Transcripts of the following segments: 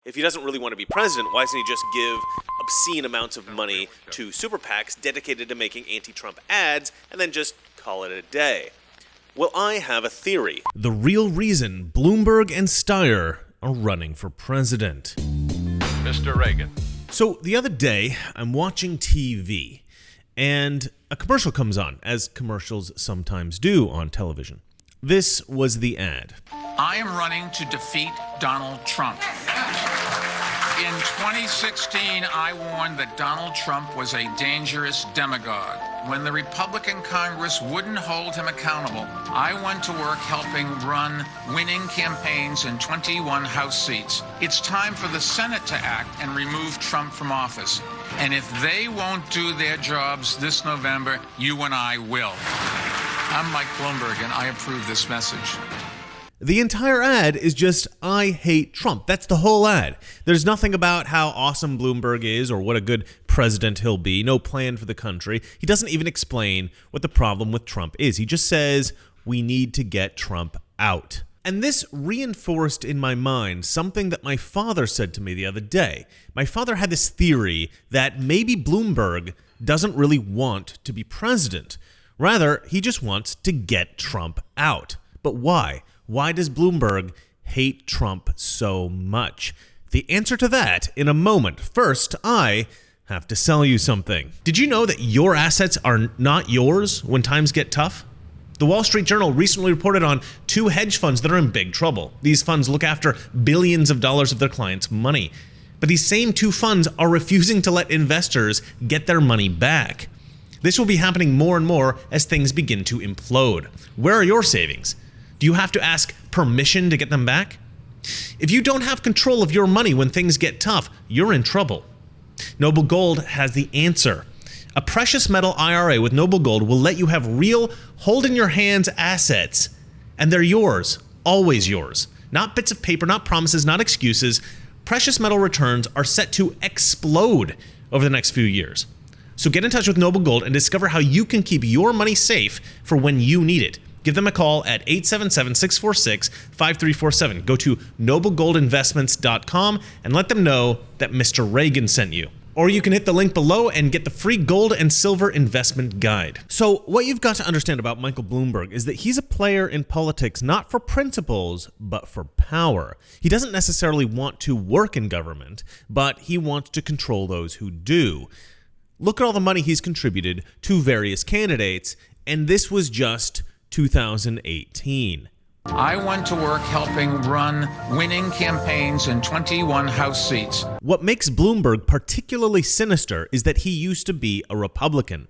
If he doesn't really want to be president, why doesn't he just give obscene amounts of money to super PACs dedicated to making anti-Trump ads and then just call it a day? Well, I have a theory. The real reason Bloomberg and Steyer are running for president. Mr. Reagan. So the other day, I'm watching TV, and a commercial comes on, as commercials sometimes do on television. This was the ad. I am running to defeat Donald Trump. In 2016, I warned that Donald Trump was a dangerous demagogue. When the Republican Congress wouldn't hold him accountable, I went to work helping run winning campaigns in 21 House seats. It's time for the Senate to act and remove Trump from office. And if they won't do their jobs this November, you and I will. I'm Mike Bloomberg, and I approve this message. The entire ad is just, I hate Trump. That's the whole ad. There's nothing about how awesome Bloomberg is or what a good president he'll be. No plan for the country. He doesn't even explain what the problem with Trump is. He just says, we need to get Trump out. And this reinforced in my mind something that my father said to me the other day. My father had this theory that maybe Bloomberg doesn't really want to be president. Rather, he just wants to get Trump out. But why? Why does Bloomberg hate Trump so much? The answer to that in a moment. First, I have to sell you something. Did you know that your assets are not yours when times get tough? The Wall Street Journal recently reported on 2 hedge funds that are in big trouble. These funds look after billions of dollars of their clients' money. But these same 2 funds are refusing to let investors get their money back. This will be happening more and more as things begin to implode. Where are your savings? Do you have to ask permission to get them back? If you don't have control of your money when things get tough, you're in trouble. Noble Gold has the answer. A precious metal IRA with Noble Gold will let you have real, hold-in-your-hands assets, and they're yours, always yours. Not bits of paper, not promises, not excuses. Precious metal returns are set to explode over the next few years. So get in touch with Noble Gold and discover how you can keep your money safe for when you need it. Give them a call at 877-646-5347. Go to noblegoldinvestments.com and let them know that Mr. Reagan sent you. Or you can hit the link below and get the free gold and silver investment guide. So what you've got to understand about Michael Bloomberg is that he's a player in politics not for principles, but for power. He doesn't necessarily want to work in government, but he wants to control those who do. Look at all the money he's contributed to various candidates, and this was just 2018. I went to work helping run winning campaigns in 21 House seats. What makes Bloomberg particularly sinister is that he used to be a Republican.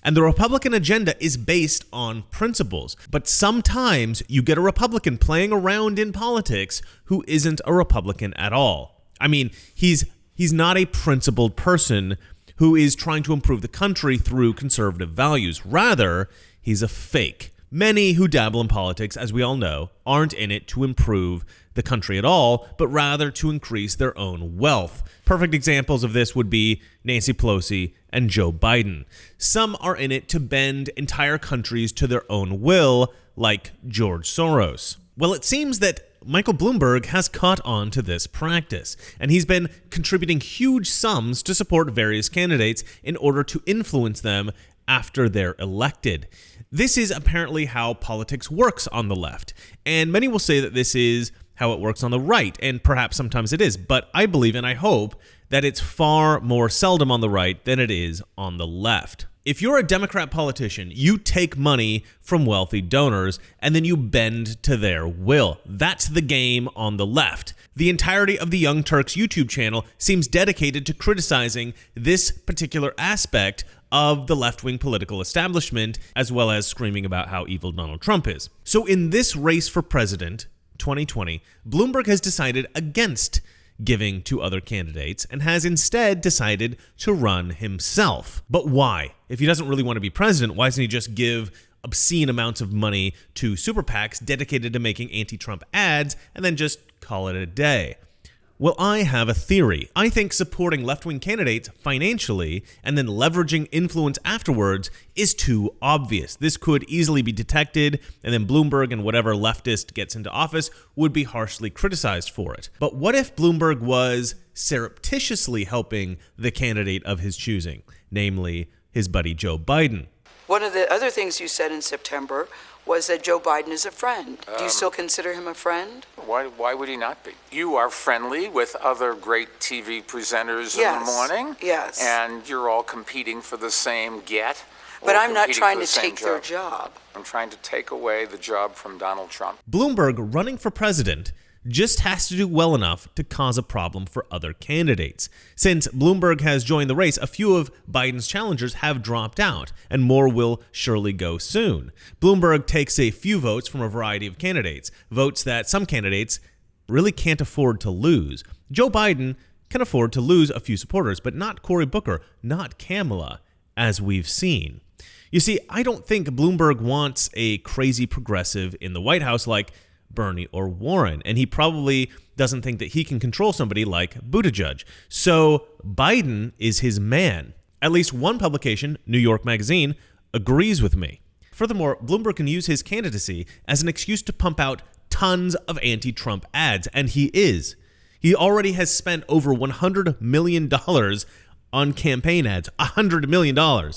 And the Republican agenda is based on principles. But sometimes you get a Republican playing around in politics who isn't a Republican at all. I mean, he's not a principled person who is trying to improve the country through conservative values. Rather, he's a fake. Many who dabble in politics, as we all know, aren't in it to improve the country at all, but rather to increase their own wealth. Perfect examples of this would be Nancy Pelosi and Joe Biden. Some are in it to bend entire countries to their own will, like George Soros. Well, it seems that Michael Bloomberg has caught on to this practice, and he's been contributing huge sums to support various candidates in order to influence them after they're elected. This is apparently how politics works on the left, and many will say that this is how it works on the right, and perhaps sometimes it is, but I believe and I hope that it's far more seldom on the right than it is on the left. If you're a Democrat politician, you take money from wealthy donors and then you bend to their will. That's the game on the left. The entirety of the Young Turks YouTube channel seems dedicated to criticizing this particular aspect of the left-wing political establishment, as well as screaming about how evil Donald Trump is. So in this race for president, 2020, Bloomberg has decided against giving to other candidates and has instead decided to run himself. But why? If he doesn't really want to be president, why doesn't he just give obscene amounts of money to super PACs dedicated to making anti-Trump ads and then just call it a day? Well, I have a theory. I think supporting left-wing candidates financially and then leveraging influence afterwards is too obvious. This could easily be detected, and then Bloomberg and whatever leftist gets into office would be harshly criticized for it. But what if Bloomberg was surreptitiously helping the candidate of his choosing, namely his buddy Joe Biden? One of the other things you said in September was that Joe Biden is a friend. Do you still consider him a friend? Why would he not be? You are friendly with other great TV presenters in the morning. Yes. And you're all competing for the same get. But I'm not trying to take their job. I'm trying to take away the job from Donald Trump. Bloomberg running for president just has to do well enough to cause a problem for other candidates. Since Bloomberg has joined the race, a few of Biden's challengers have dropped out, and more will surely go soon. Bloomberg takes a few votes from a variety of candidates, votes that some candidates really can't afford to lose. Joe Biden can afford to lose a few supporters, but not Cory Booker, not Kamala, as we've seen. You see, I don't think Bloomberg wants a crazy progressive in the White House like Bernie or Warren, and he probably doesn't think that he can control somebody like Buttigieg. So Biden is his man. At least one publication, New York Magazine, agrees with me. Furthermore, Bloomberg can use his candidacy as an excuse to pump out tons of anti-Trump ads, and he is. He already has spent over $100 million on campaign ads. $100 million.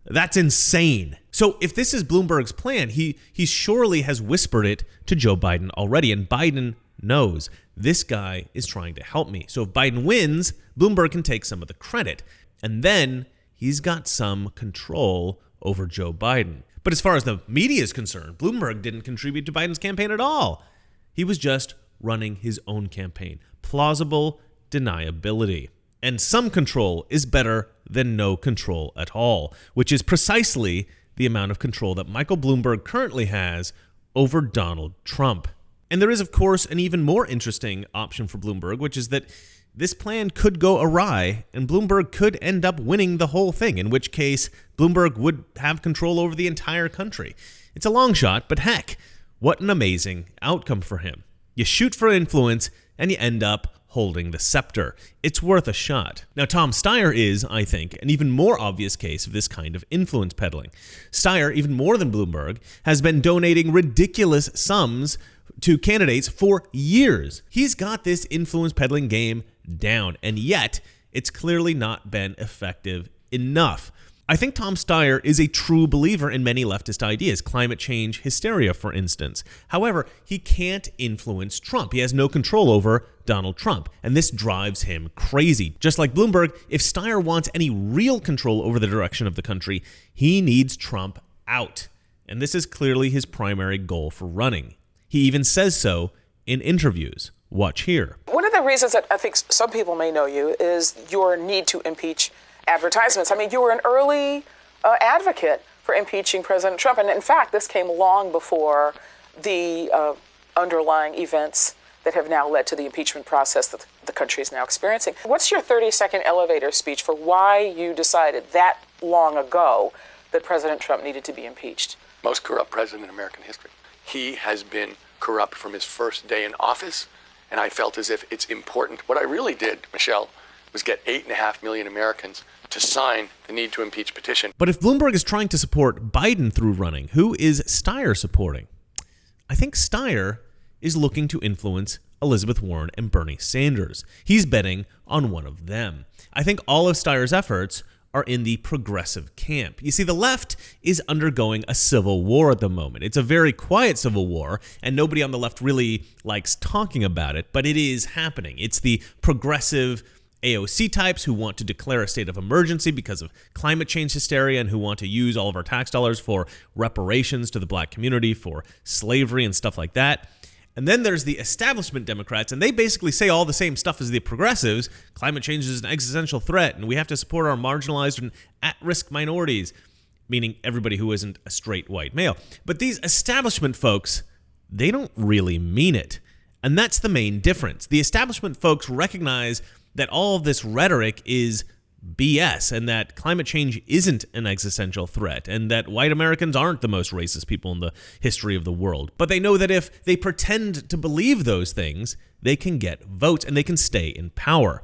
That's insane. So if this is Bloomberg's plan, he surely has whispered it to Joe Biden already, and Biden knows this guy is trying to help me. So if Biden wins, Bloomberg can take some of the credit, and then he's got some control over Joe Biden. But as far as the media is concerned, Bloomberg didn't contribute to Biden's campaign at all. He was just running his own campaign. Plausible deniability. And some control is better than no control at all, which is precisely the amount of control that Michael Bloomberg currently has over Donald Trump. And there is, of course, an even more interesting option for Bloomberg, which is that this plan could go awry and Bloomberg could end up winning the whole thing, in which case Bloomberg would have control over the entire country. It's a long shot, but heck, what an amazing outcome for him. You shoot for influence and you end up holding the scepter. It's worth a shot. Now, Tom Steyer is, I think, an even more obvious case of this kind of influence peddling. Steyer, even more than Bloomberg, has been donating ridiculous sums to candidates for years. He's got this influence peddling game down, and yet it's clearly not been effective enough. I think Tom Steyer is a true believer in many leftist ideas, climate change hysteria, for instance. However, he can't influence Trump. He has no control over Donald Trump, and this drives him crazy. Just like Bloomberg, if Steyer wants any real control over the direction of the country, he needs Trump out. And this is clearly his primary goal for running. He even says so in interviews. Watch here. One of the reasons that I think some people may know you is your need to impeach advertisements. I mean, you were an early advocate for impeaching President Trump. And in fact, this came long before the underlying events that have now led to the impeachment process that the country is now experiencing. What's your 30-second elevator speech for why you decided that long ago that President Trump needed to be impeached? Most corrupt president in American history. He has been corrupt from his first day in office, and I felt as if it's important. What I really did, Michelle, was get 8.5 million Americans to sign the need to impeach petition. But if Bloomberg is trying to support Biden through running, who is Steyer supporting? I think Steyer is looking to influence Elizabeth Warren and Bernie Sanders. He's betting on one of them. I think all of Steyer's efforts are in the progressive camp. You see, the left is undergoing a civil war at the moment. It's a very quiet civil war, and nobody on the left really likes talking about it, but it is happening. It's the progressive AOC types who want to declare a state of emergency because of climate change hysteria and who want to use all of our tax dollars for reparations to the black community for slavery and stuff like that. And then there's the establishment Democrats, and they basically say all the same stuff as the progressives. Climate change is an existential threat, and we have to support our marginalized and at-risk minorities, meaning everybody who isn't a straight white male. But these establishment folks, they don't really mean it. And that's the main difference. The establishment folks recognize that all of this rhetoric is BS, and that climate change isn't an existential threat, and that white Americans aren't the most racist people in the history of the world. But they know that if they pretend to believe those things, they can get votes and they can stay in power.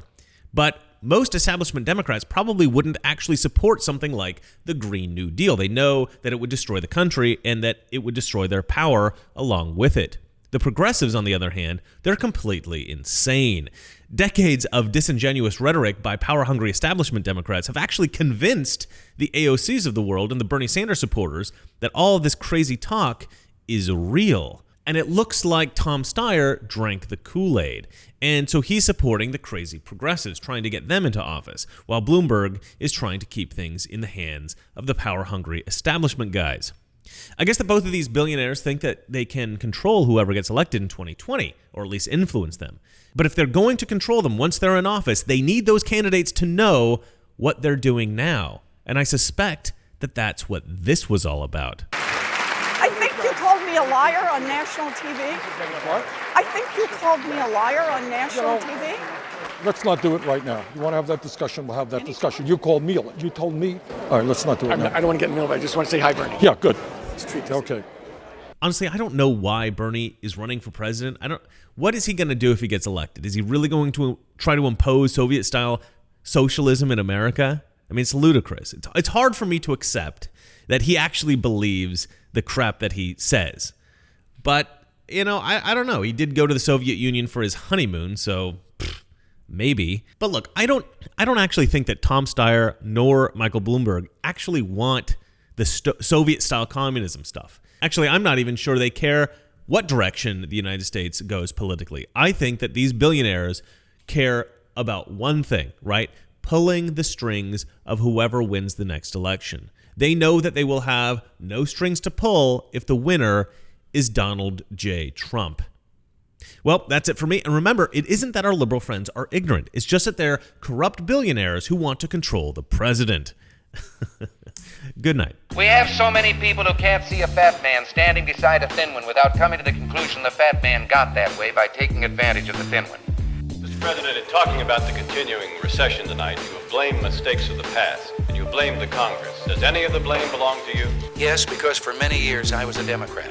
But most establishment Democrats probably wouldn't actually support something like the Green New Deal. They know that it would destroy the country and that it would destroy their power along with it. The progressives, on the other hand, they're completely insane. Decades of disingenuous rhetoric by power-hungry establishment Democrats have actually convinced the AOCs of the world and the Bernie Sanders supporters that all of this crazy talk is real. And it looks like Tom Steyer drank the Kool-Aid. And so he's supporting the crazy progressives, trying to get them into office, while Bloomberg is trying to keep things in the hands of the power-hungry establishment guys. I guess that both of these billionaires think that they can control whoever gets elected in 2020, or at least influence them. But if they're going to control them once they're in office, they need those candidates to know what they're doing now. And I suspect that that's what this was all about. I think you called me a liar on national TV. What? I think you called me a liar on national TV. Let's not do it right now. You want to have that discussion, we'll have that discussion. You called me, you told me. All right, let's not do it now. I don't want to get in the middle of it. I just want to say hi, Bernie. Yeah, good. Okay. Honestly, I don't know why Bernie is running for president. What is he going to do if he gets elected? Is he really going to try to impose Soviet-style socialism in America? I mean, it's ludicrous. It's hard for me to accept that he actually believes the crap that he says. But, I don't know. He did go to the Soviet Union for his honeymoon, so maybe. But look, I don't actually think that Tom Steyer nor Michael Bloomberg actually want the Soviet-style communism stuff. Actually, I'm not even sure they care what direction the United States goes politically. I think that these billionaires care about one thing, right? Pulling the strings of whoever wins the next election. They know that they will have no strings to pull if the winner is Donald J. Trump. Well, that's it for me. And remember, it isn't that our liberal friends are ignorant. It's just that they're corrupt billionaires who want to control the president. Good night. We have so many people who can't see a fat man standing beside a thin one without coming to the conclusion the fat man got that way by taking advantage of the thin one. Mr. President, in talking about the continuing recession tonight, you have blamed mistakes of the past, and you blame the Congress. Does any of the blame belong to you? Yes, because for many years I was a Democrat.